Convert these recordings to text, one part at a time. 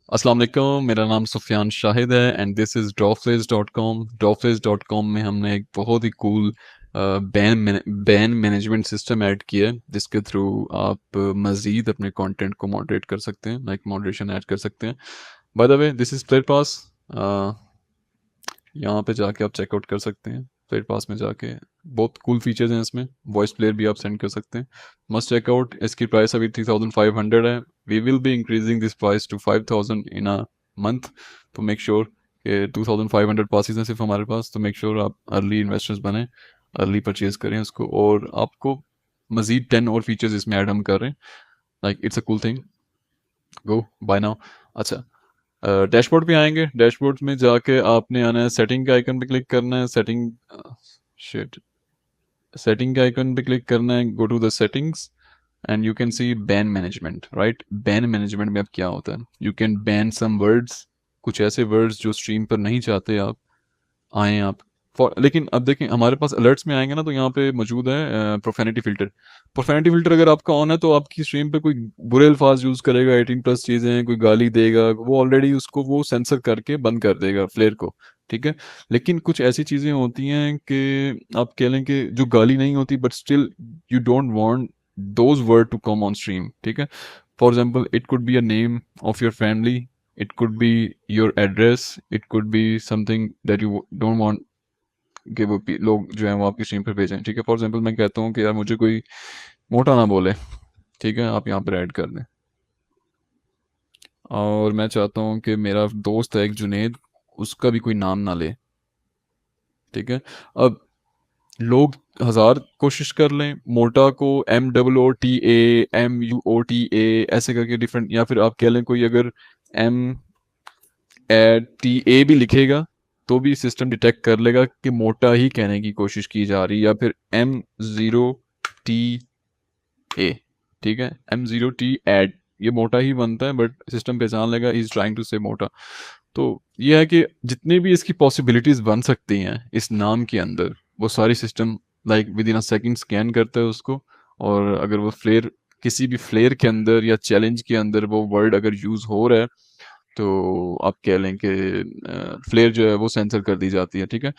अस्सलाम वालेकुम, मेरा नाम सुफ़ियान शाहिद है and this is drawflaze.com। drawflaze.com में हमने एक बहुत ही cool ban management system add किया है, जिसके थ्रू आप मज़ीद अपने कंटेंट को मॉडरेट कर सकते हैं, लाइक मॉडरेशन ऐड कर सकते हैं। By the way, this is player pass. यहाँ पे जाके आप चेकआउट कर सकते हैं। प्लेयर पास में जाके बहुत कूल फीचर्स हैं इसमें। वॉइस प्लेयर भी आप सेंड कर सकते हैं। Must checkout. इसकी प्राइस अभी 3500 है। We will be increasing this price to 5000 in a month. तो मेक श्योर कि 2500 पासिस हैं सिर्फ हमारे पास। तो मेक श्योर आप अर्ली इन्वेस्टर्स बने, अर्ली परचेज करें उसको, और आपको मजीद 10 और फीचर्स इसमें ऐड हम कर रहे हैं। Like it's a cool thing. Go buy now. अच्छा, डैशबोर्ड पे आएंगे। डैशबोर्ड में जाके आपने आना है, सेटिंग के आइकन पे क्लिक करना है। शिट सेटिंग के आइकन पे क्लिक करना है। Go to the settings and you can see ban management. Right, ban management में अब क्या होता है, you can ban some words, कुछ ऐसे वर्ड्स जो स्ट्रीम पर नहीं चाहते आप आए आप। लेकिन अब देखें, हमारे पास अलर्ट्स में आएंगे ना, तो यहाँ पे मौजूद है प्रोफेनिटी फिल्टर। प्रोफेनिटी फिल्टर अगर आपका ऑन है तो आपकी स्ट्रीम पे कोई बुरे अल्फाज यूज़ करेगा, 18+ चीज़ें, कोई गाली देगा, वो ऑलरेडी उसको वो सेंसर करके बंद कर देगा फ्लेयर को। ठीक है। लेकिन कुछ ऐसी चीज़ें होती हैं कि आप कह लें कि जो गाली नहीं होती, but still you don't want those word to come on stream. ठीक है। For example, it could be a name of your family, it could be your address, it could be something that you don't want कि वो लोग जो है वो आपकी stream पर भेजें। ठीक है। फॉर एग्जाम्पल, मैं कहता हूँ कि यार मुझे कोई मोटा ना बोले। ठीक है, आप यहाँ पर ऐड कर दें। और मैं चाहता हूँ कि मेरा दोस्त है एक जुनेद, उसका भी कोई नाम ना ले। ठीक है। अब लोग हजार कोशिश कर लें, मोटा को MOOTA, ऐसे करके डिफरेंट, या फिर आप कह लें कोई अगर MTA भी लिखेगा तो भी सिस्टम डिटेक्ट कर लेगा कि मोटा ही कहने की कोशिश की जा रही है, या फिर M0TA। ठीक है, M0T ये मोटा ही बनता है, बट सिस्टम पहचान लेगा इज ट्राइंग टू से मोटा। तो ये है कि जितनी भी इसकी पॉसिबिलिटीज बन सकती हैं इस नाम के अंदर, वो सारी system like with in a second scan करता है उसको। और अगर वो फ्लेयर, किसी भी फ्लेयर के अंदर या चैलेंज के अंदर वो वर्ड अगर यूज हो रहा है, तो आप कह लें कि फ्लेयर जो है वो सेंसर कर दी जाती है। ठीक है।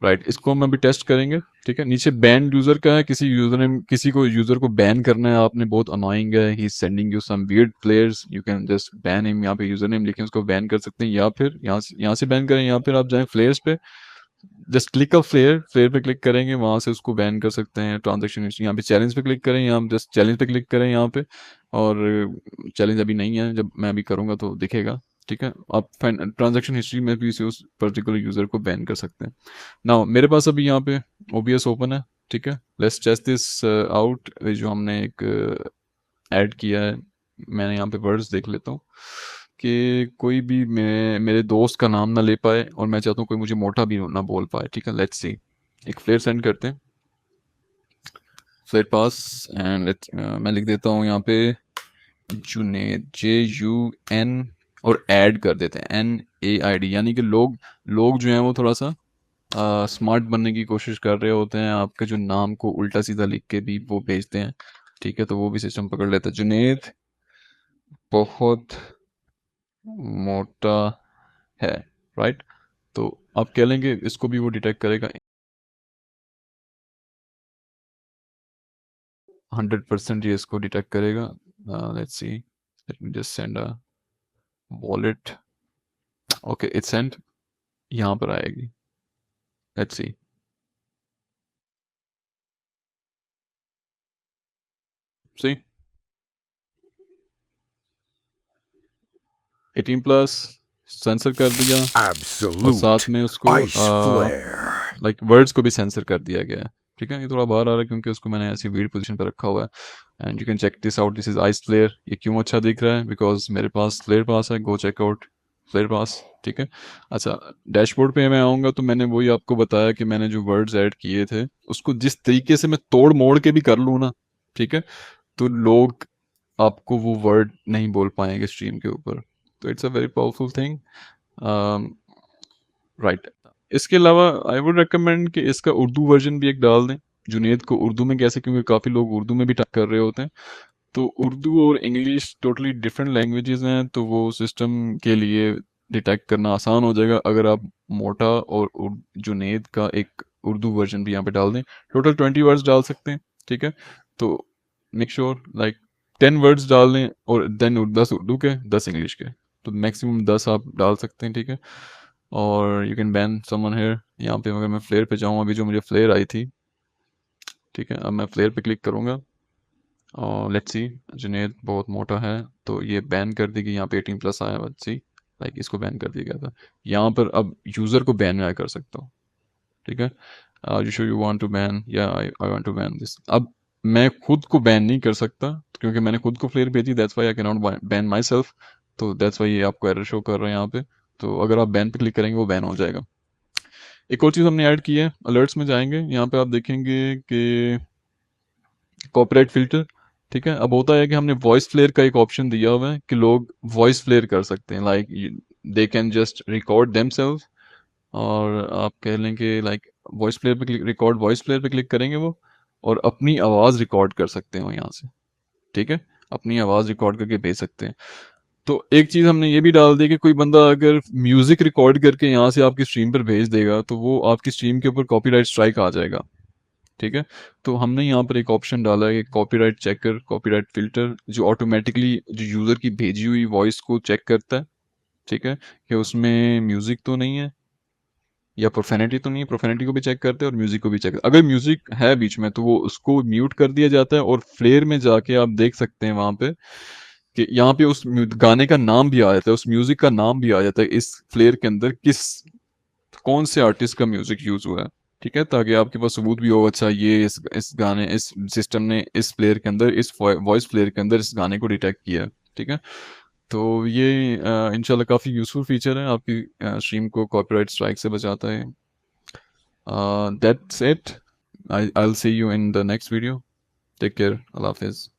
राइट, इसको हम अभी टेस्ट करेंगे। ठीक है। नीचे बैन यूजर का है, किसी यूजर ने किसी को यूजर को बैन करना है आपने, बहुत अनोइंग है, he is sending you some weird players, you can just ban him. यहाँ पे यूजर नेम लिखे उसको बैन कर सकते हैं, या फिर यहाँ से बैन करें, या फिर आप जाएं फ्लेयर्स पे, just click of flair, flair पे क्लिक करेंगे, वहां से उसको बैन कर सकते हैं। ट्रांजेक्शन हिस्ट्री, यहाँ पे चैलेंज पे क्लिक करें, यहाँ जस्ट चैलेंज पे क्लिक करें यहाँ पे। और चैलेंज अभी नहीं है, जब मैं अभी करूँगा तो दिखेगा। ठीक है। आप ट्रांजैक्शन हिस्ट्री में भी से उस पर्टिकुलर यूज़र को बैन कर सकते हैं। नाउ मेरे पास अभी यहाँ पे OBS ओपन है। ठीक है। Let's test this out. जो हमने एक ऐड किया है, मैंने यहाँ पे वर्ड्स देख लेता हूँ कि कोई भी मेरे दोस्त का नाम ना ले पाए, और मैं चाहता हूँ कोई मुझे मोटा भी ना बोल पाए। ठीक है। लेट्स सी, एक फ्लेयर सेंड करते हैं, फ्लेयर पास, एंड मैं लिख देता हूँ यहाँ पे जुनेद, JUN, और ऐड कर देते हैं NAID। यानी कि लोग जो हैं वो थोड़ा सा स्मार्ट बनने की कोशिश कर रहे होते हैं, आपके जो नाम को उल्टा सीधा लिख के भी वो भेजते हैं। ठीक है। तो वो भी सिस्टम पकड़ लेता है। जुनेद बहुत मोटा है। राइट। तो आप कह लेंगे इसको भी वो डिटेक्ट करेगा, 100% ये इसको डिटेक्ट करेगा। Let's see, let me just send a wallet. Okay, it's send, यहाँ पर आएगी। Let's see. सी, 18+ सेंसर कर दिया, और साथ Absolute में उसको ice flare. लाइक वर्ड्स को भी सेंसर कर दिया गया है। ठीक है। ये थोड़ा बाहर आ रहा है क्योंकि उसको मैंने ऐसी वीड पोजीशन पर रखा हुआ है। And you can check this out, this is ice flair. ये क्यों अच्छा दिख रहा है, बिकॉज मेरे पास फ्लेयर पास है। गो चेक आउट फ्लेयर पास। ठीक है। अच्छा, डैशबोर्ड पे मैं आऊँगा तो मैंने वही आपको बताया कि मैंने जो वर्ड्स ऐड किए थे, उसको जिस तरीके से मैं तोड़ मोड़ के भी कर लूँ ना, ठीक है, तो लोग आपको वो वर्ड नहीं बोल पाएंगे स्ट्रीम के ऊपर। तो it's a very powerful thing. Right. इसके अलावा आई वुड रिकमेंड कि इसका उर्दू वर्जन भी एक डाल दें, जुनेद को उर्दू में कैसे, क्योंकि काफ़ी लोग उर्दू में भी टाइप कर रहे होते हैं। तो उर्दू और इंग्लिश टोटली डिफरेंट लैंग्वेजेस हैं, तो वो सिस्टम के लिए डिटेक्ट करना आसान हो जाएगा अगर आप मोटा और जुनेद का एक उर्दू वर्जन भी यहाँ पे डाल दें। टोटल 20 वर्ड्स डाल सकते हैं, ठीक है। तो मेक श्योर लाइक 10 वर्ड्स डाल दें और देन 10 उर्दू के 10 इंग्लिश के, तो मैक्सिमम 10 आप डाल सकते हैं, ठीक है। और you can ban someone here. यहाँ पे अगर मैं फ्लेयर पे जाऊँ, अभी जो मुझे फ्लेयर आई थी, ठीक है, अब मैं फ्लेयर पे क्लिक करूँगा और लेट्स सी, जुनेद बहुत मोटा है तो ये बैन कर दी गई, यहाँ पे 18 प्लस आया, लेट्स सी, लाइक इसको बैन कर दिया गया था। यहाँ पर अब यूज़र को बैन मैं कर सकता हूँ, ठीक है। You show you want to ban, या I want to ban this. अब मैं खुद को बैन नहीं कर सकता क्योंकि मैंने खुद को फ्लेयर भेजी, that's why I can not ban my self. तो दैट्स व्हाई ये आपको एरर शो कर रहे हैं यहाँ पे। तो अगर आप बैन पे क्लिक करेंगे वो बैन हो जाएगा। एक और चीज़ हमने ऐड की है, अलर्ट्स में जाएंगे, यहाँ पे आप देखेंगे कि कॉपीराइट फिल्टर, ठीक है। अब होता है कि हमने वॉइस फ्लेयर का एक ऑप्शन दिया हुआ है कि लोग वॉइस फ्लेयर कर सकते हैं, like they can just record themselves. और आप कह लें कि लाइक वॉइस प्लेयर पे क्लिक, रिकॉर्ड वॉइस प्लेयर पे क्लिक करेंगे वो, और अपनी आवाज़ रिकॉर्ड कर सकते हो यहाँ से, ठीक है। अपनी आवाज़ रिकॉर्ड करके भेज सकते हैं। तो एक चीज़ हमने ये भी डाल दी कि कोई बंदा अगर म्यूज़िक रिकॉर्ड करके यहाँ से आपकी स्ट्रीम पर भेज देगा तो वो आपकी स्ट्रीम के ऊपर कॉपीराइट स्ट्राइक आ जाएगा, ठीक है। तो हमने यहाँ पर एक ऑप्शन डाला है कि कॉपीराइट चेकर, कॉपीराइट फिल्टर, जो ऑटोमेटिकली जो यूज़र की भेजी हुई वॉइस को चेक करता है, ठीक है, कि उसमें म्यूज़िक तो नहीं है या प्रोफेनिटी तो नहीं है। प्रोफेनिटी को भी चेक करते हैं और म्यूज़िक को भी चेक करते हैं। अगर म्यूज़िक है बीच में तो वो उसको म्यूट कर दिया जाता है, और फ्लेयर में जाके आप देख सकते हैं वहाँ पे कि यहाँ पे उस गाने का नाम भी आ जाता है, उस म्यूज़िक का नाम भी आ जाता है इस फ्लेयर के अंदर, कौन से आर्टिस्ट का म्यूज़िक यूज़ हुआ है, ठीक है, ताकि आपके पास सबूत भी हो, अच्छा ये इस गाने, इस सिस्टम ने इस प्लेयर के अंदर, इस वॉइस प्लेयर के अंदर इस गाने को डिटेक्ट किया है, ठीक है। तो ये इंशाल्लाह काफ़ी यूज़फुल फीचर है, आपकी स्ट्रीम को कॉपीराइट स्ट्राइक से बचाता है। That's it. I'll see you in the next video. Take care. Allah Hafiz.